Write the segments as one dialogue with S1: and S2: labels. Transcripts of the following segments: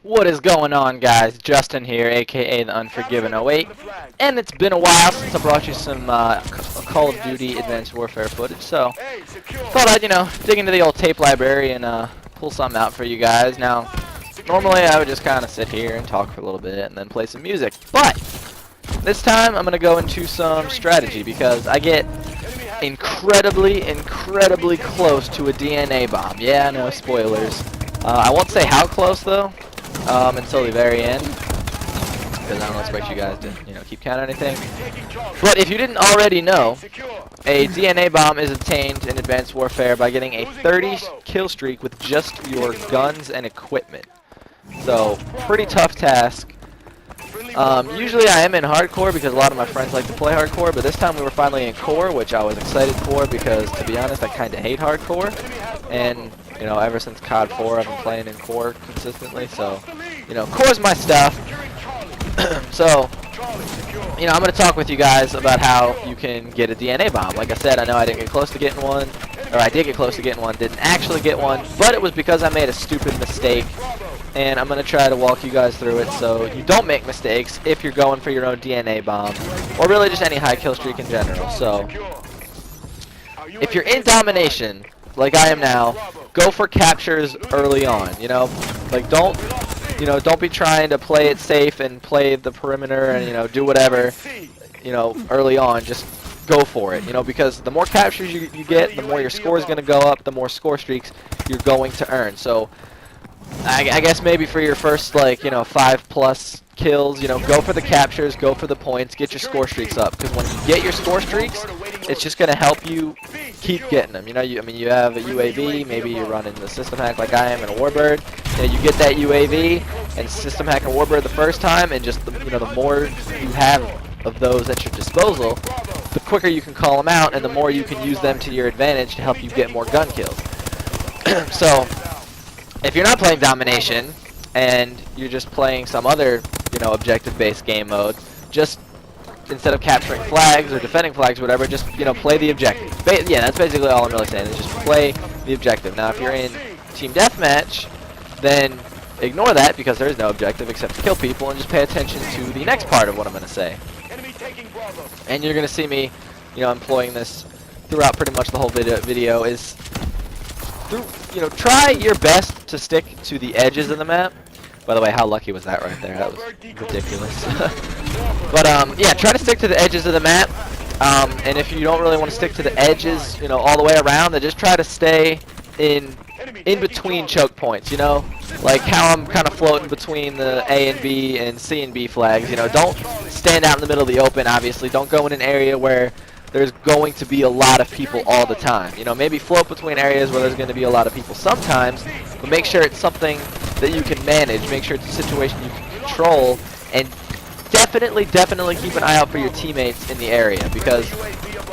S1: What is going on, guys? Justin here, aka the Unforgiven 08, and it's been a while since I brought you some Call of Duty Advanced Warfare footage, so thought I'd, dig into the old tape library and pull something out for you guys. Now, normally I would just kind of sit here and talk for a little bit and then play some music, but this time I'm going to go into some strategy because I get incredibly close to a DNA bomb. Yeah, no spoilers. I won't say how close though. Until the very end, because I don't expect you guys to, keep count or anything. But if you didn't already know, a DNA bomb is obtained in Advanced Warfare by getting a 30 kill streak with just your guns and equipment. So, pretty tough task. Usually I am in hardcore because a lot of my friends like to play hardcore, but this time we were finally in core, which I was excited for because, to be honest, I kind of hate hardcore. And ever since COD 4, I've been playing in core consistently, so, core's my stuff. So, I'm going to talk with you guys about how you can get a DNA bomb. Like I said, I know I didn't get close to getting one, or I did get close to getting one, didn't actually get one, but it was because I made a stupid mistake, and I'm going to try to walk you guys through it so you don't make mistakes if you're going for your own DNA bomb, or really just any high kill streak in general. So, if you're in domination, like I am now, go for captures early on, like don't be trying to play it safe and play the perimeter and do whatever, early on. Just go for it, because the more captures you get, the more your score is going to go up, the more score streaks you're going to earn. So I guess maybe for your first 5+ kills, go for the captures, go for the points, get your score streaks up, because when you get your score streaks, it's just going to help you keep getting them. You have a UAV, maybe you're running the system hack like I am and a Warbird. You get that UAV and system hack and Warbird the first time, and just the more you have of those at your disposal, the quicker you can call them out, and the more you can use them to your advantage to help you get more gun kills. So, if you're not playing domination and you're just playing some other, objective-based game mode, just instead of capturing flags or defending flags or whatever, just, play the objective. Yeah, that's basically all I'm really saying, is just play the objective. Now, if you're in Team Deathmatch, then ignore that because there is no objective except to kill people, and just pay attention to the next part of what I'm going to say. And you're going to see me, employing this throughout pretty much the whole video is, try your best to stick to the edges of the map. By the way, how lucky was that right there? That was ridiculous. But, yeah, try to stick to the edges of the map. And if you don't really want to stick to the edges, all the way around, then just try to stay in between choke points, like how I'm kind of floating between the A and B and C and B flags. Don't stand out in the middle of the open, obviously. Don't go in an area where there's going to be a lot of people all the time. Maybe float between areas where there's going to be a lot of people sometimes, but make sure it's something that you can manage. Make sure it's a situation you can control, and definitely keep an eye out for your teammates in the area, because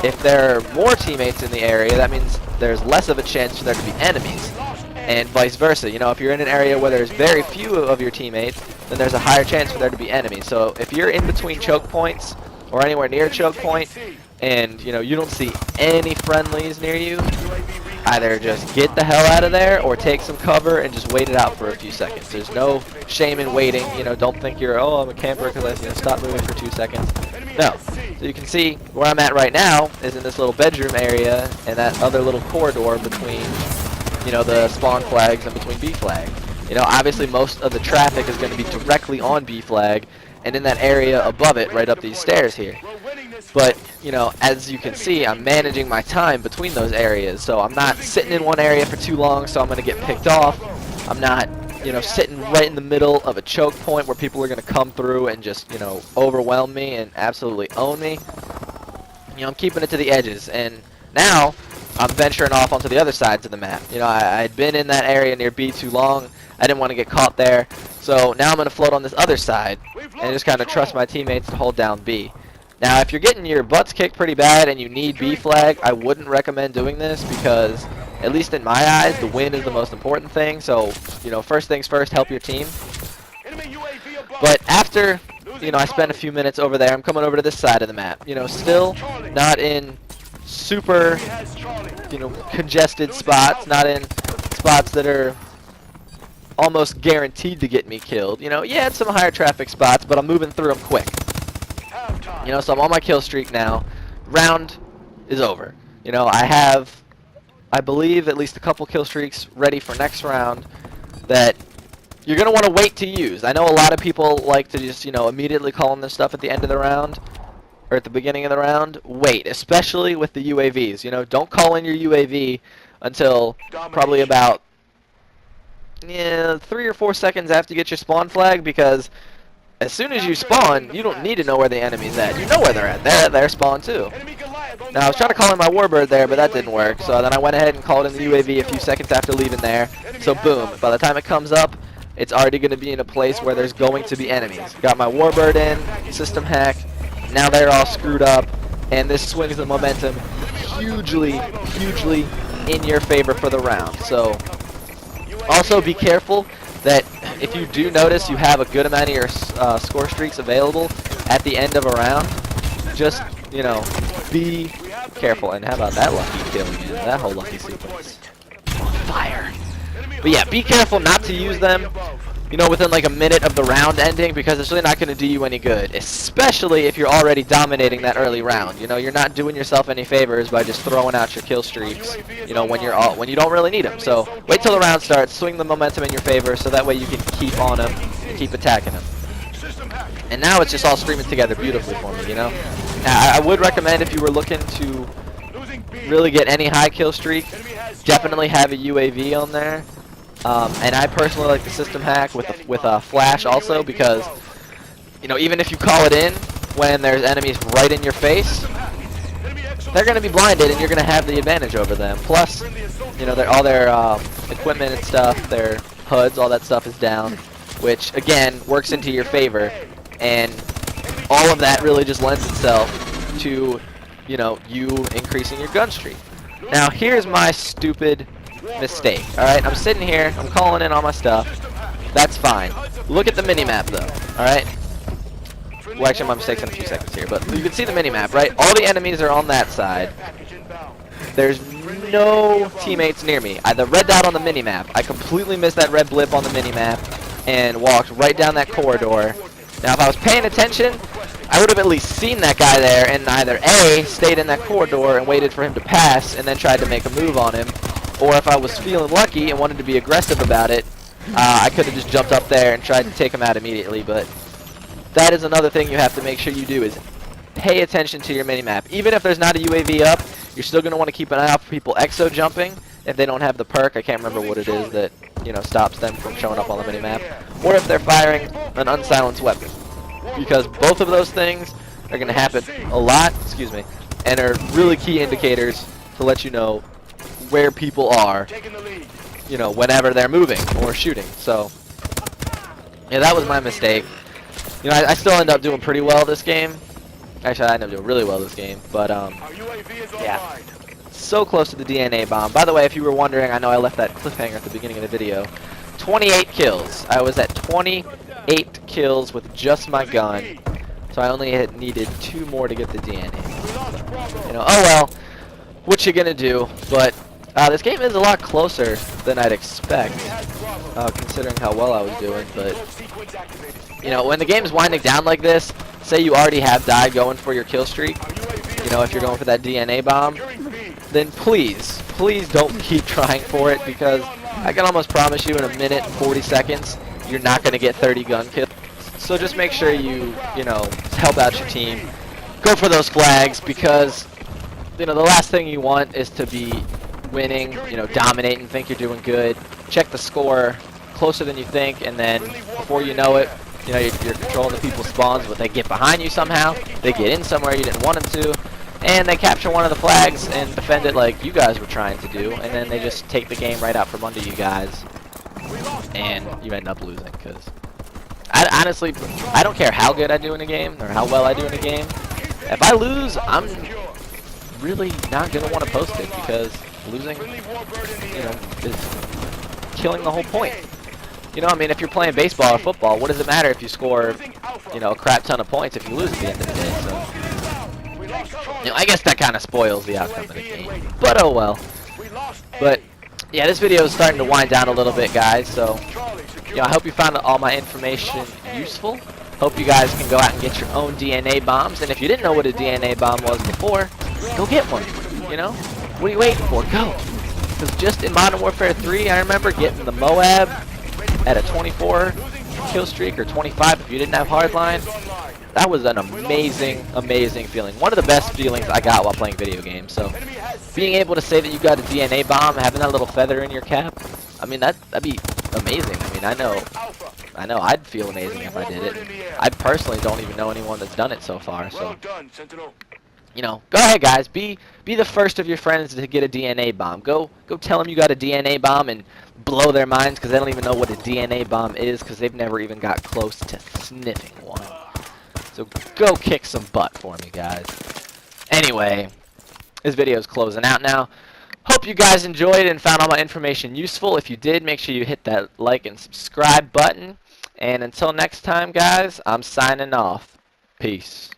S1: if there are more teammates in the area, that means there's less of a chance for there to be enemies, and vice versa. If you're in an area where there's very few of your teammates, then there's a higher chance for there to be enemies. So if you're in between choke points or anywhere near a choke point, and you don't see any friendlies near you, either just get the hell out of there or take some cover and just wait it out for a few seconds. There's no shame in waiting. Don't think you're, oh, I'm a camper because I stop moving for 2 seconds. No. So you can see where I'm at right now is in this little bedroom area and that other little corridor between, the spawn flags and between B flag. Obviously most of the traffic is going to be directly on B flag and in that area above it, right up these stairs here. But, as you can see, I'm managing my time between those areas. So I'm not sitting in one area for too long, so I'm going to get picked off. I'm not, sitting right in the middle of a choke point where people are going to come through and just, overwhelm me and absolutely own me. I'm keeping it to the edges. And now I'm venturing off onto the other sides of the map. I'd been in that area near B too long. I didn't want to get caught there. So now I'm going to float on this other side and just kind of trust my teammates to hold down B. Now, if you're getting your butts kicked pretty bad and you need B flag, I wouldn't recommend doing this because, at least in my eyes, the win is the most important thing. So, first things first, help your team. But after, I spend a few minutes over there, I'm coming over to this side of the map. Still not in super, congested spots, not in spots that are almost guaranteed to get me killed. You know, yeah, it's some higher traffic spots, but I'm moving through them quick. You know, so I'm on my kill streak now. Round is over. You know, I have, I believe, at least a couple kill streaks ready for next round that you're going to want to wait to use. I know a lot of people like to just, you know, immediately call in this stuff at the end of the round or at the beginning of the round. Wait, especially with the UAVs. You know, don't call in your UAV until probably about 3 or 4 seconds after you get your spawn flag, because as soon as you spawn, you don't need to know where the enemy's at. You know where they're at. They're at their spawn too. Now, I was trying to call in my warbird there, but that didn't work. So then I went ahead and called in the UAV a few seconds after leaving there. So boom, by the time it comes up, it's already going to be in a place where there's going to be enemies. Got my warbird in, system hack. Now they're all screwed up, and this swings the momentum hugely, hugely in your favor for the round. So also be careful that if you do notice you have a good amount of your score streaks available at the end of a round, just, you know, be careful. And how about that lucky kill again? That whole lucky sequence. Fire. But yeah, be careful not to use them, you know, within like a minute of the round ending, because it's really not going to do you any good, especially if you're already dominating that early round. You know, you're not doing yourself any favors by just throwing out your kill streaks, you know, when you don't really need them. So wait till the round starts, swing the momentum in your favor, so that way you can keep on them and keep attacking them. And now it's just all streaming together beautifully for me, you know. Now, I would recommend, if you were looking to really get any high kill streak, definitely have a UAV on there. And I personally like the system hack with a flash also, because, you know, even if you call it in when there's enemies right in your face, they're going to be blinded and you're going to have the advantage over them. Plus, you know, all their equipment and stuff, their HUDs, all that stuff is down, which again works into your favor, and all of that really just lends itself to, you know, you increasing your gun streak. Now here's my stupid mistake. Alright, I'm sitting here, I'm calling in all my stuff. That's fine. Look at the minimap though. Alright? Well, actually, my mistake's in a few seconds here, but you can see the minimap, right? All the enemies are on that side. There's no teammates near me. The red dot on the minimap, I completely missed that red blip on the minimap and walked right down that corridor. Now, if I was paying attention, I would have at least seen that guy there and either A, stayed in that corridor and waited for him to pass and then tried to make a move on him, or if I was feeling lucky and wanted to be aggressive about it, I could have just jumped up there and tried to take him out immediately. But that is another thing you have to make sure you do, is pay attention to your minimap. Even if there's not a UAV up, you're still going to want to keep an eye out for people exo jumping if they don't have the perk. I can't remember what it is that, you know, stops them from showing up on the minimap, or if they're firing an unsilenced weapon, because both of those things are going to happen a lot, excuse me, and are really key indicators to let you know where people are, you know, whenever they're moving or shooting. So yeah, that was my mistake. You know, I still end up doing pretty well this game. Actually, I end up doing really well this game, but yeah, so close to the DNA bomb. By the way, if you were wondering, I know I left that cliffhanger at the beginning of the video. 28 kills. I was at 28 kills with just my gun, so I only had needed 2 more to get the DNA. You know, oh well, what you gonna do? But this game is a lot closer than I'd expect, considering how well I was doing. But you know, when the game's winding down like this, say you already have died going for your kill streak, you know, if you're going for that DNA bomb, then please don't keep trying for it, because I can almost promise you in a minute and 40 seconds, you're not going to get 30 gun kills. So just make sure you know, help out your team. Go for those flags, because, you know, the last thing you want is to be winning, you know, dominating, think you're doing good. Check the score closer than you think, and then before you know it, you know, you're controlling the people's spawns, but they get behind you somehow, they get in somewhere you didn't want them to, and they capture one of the flags and defend it like you guys were trying to do, and then they just take the game right out from under you guys, and you end up losing. Because honestly, I don't care how good I do in a game or how well I do in a game. If I lose, I'm really not going to want to post it, because losing, you know, is killing the whole point. You know, I mean, if you're playing baseball or football, what does it matter if you score, you know, a crap ton of points if you lose at the end of the day? So, you know, I guess that kind of spoils the outcome of the game. But oh well. But yeah, this video is starting to wind down a little bit, guys. So I hope you found all my information useful. Hope you guys can go out and get your own DNA bombs. And if you didn't know what a DNA bomb was before, go get one. What are you waiting for? Go. Because just in Modern Warfare 3, I remember getting the Moab at a 24 kill streak, or 25 if you didn't have hardline. That was an amazing, amazing feeling. One of the best feelings I got while playing video games. So being able to say that you got a DNA bomb, having that little feather in your cap, I mean, that'd be amazing. I mean, I know I'd feel amazing if I did it. I personally don't even know anyone that's done it so far. So, go ahead, guys. Be the first of your friends to get a DNA bomb. Go tell them you got a DNA bomb and blow their minds, because they don't even know what a DNA bomb is, because they've never even got close to sniffing one. So go kick some butt for me, guys. Anyway, this video is closing out now. Hope you guys enjoyed and found all my information useful. If you did, make sure you hit that like and subscribe button. And until next time, guys, I'm signing off. Peace.